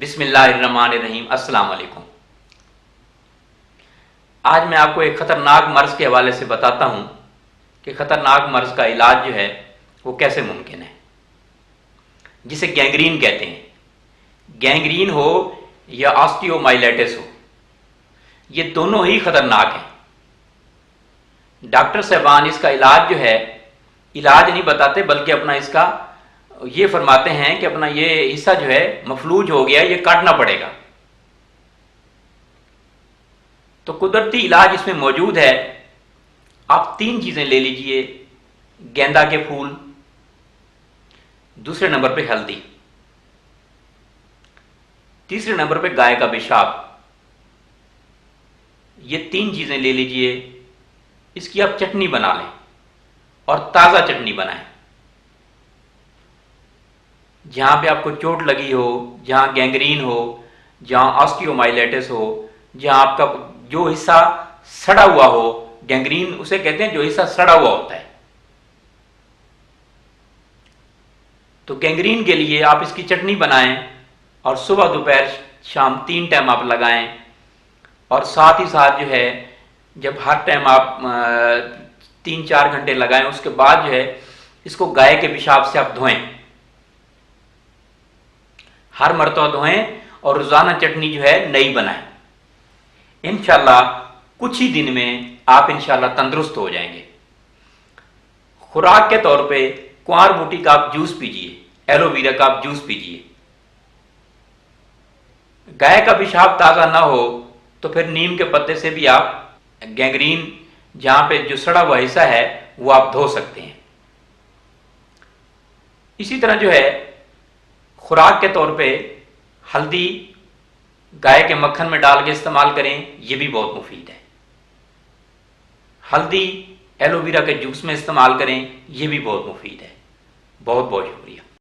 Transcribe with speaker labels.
Speaker 1: बिस्मिल्लाहिर्रहमानिर्रहीम। अस्सलाम वालेकुम। आज मैं आपको एक ख़तरनाक मर्ज़ के हवाले से बताता हूँ कि ख़तरनाक मर्ज़ का इलाज जो है वो कैसे मुमकिन है, जिसे गैंग्रीन कहते हैं। गैंग्रीन हो या ऑस्टियोमाइलिटिस हो, ये दोनों ही ख़तरनाक हैं। डॉक्टर साहबान इसका इलाज जो है, इलाज नहीं बताते बल्कि अपना इसका ये फरमाते हैं कि अपना ये हिस्सा जो है मफलूज हो गया, ये काटना पड़ेगा। तो कुदरती इलाज इसमें मौजूद है। आप 3 चीज़ें ले लीजिए। गेंदा के फूल, दूसरे नंबर पे हल्दी, तीसरे नंबर पे गाय का पेशाब। ये 3 चीज़ें ले लीजिए। इसकी आप चटनी बना लें और ताज़ा चटनी बनाएं। जहाँ पे आपको चोट लगी हो, जहाँ गैंग्रीन हो, जहाँ ऑस्टियोमाइलिटिस हो, जहाँ आपका जो हिस्सा सड़ा हुआ हो, गैंग्रीन उसे कहते हैं जो हिस्सा सड़ा हुआ होता है। तो गैंग्रीन के लिए आप इसकी चटनी बनाएं और सुबह दोपहर शाम 3 टाइम आप लगाएं। और साथ ही साथ जो है जब हर टाइम आप 3-4 घंटे लगाएं, उसके बाद जो है इसको गाय के पेशाब से आप धोएं, हर मरतबा धोएं और रोजाना चटनी जो है नई बनाएं। इंशाल्लाह कुछ ही दिन में आप इंशाल्लाह तंदुरुस्त हो जाएंगे। खुराक के तौर पे कुंवार बूटी का आप जूस पीजिए, एलोवेरा का आप जूस पीजिए। गाय का पेशाब ताज़ा ना हो तो फिर नीम के पत्ते से भी आप गैंग्रीन जहां पे जो सड़ा हुआ हिस्सा है वो आप धो सकते हैं। इसी तरह जो है खुराक के तौर पे हल्दी गाय के मक्खन में डाल के इस्तेमाल करें, ये भी बहुत मुफीद है। हल्दी एलोवेरा के जूस में इस्तेमाल करें, ये भी बहुत मुफीद है। बहुत बहुत शुक्रिया।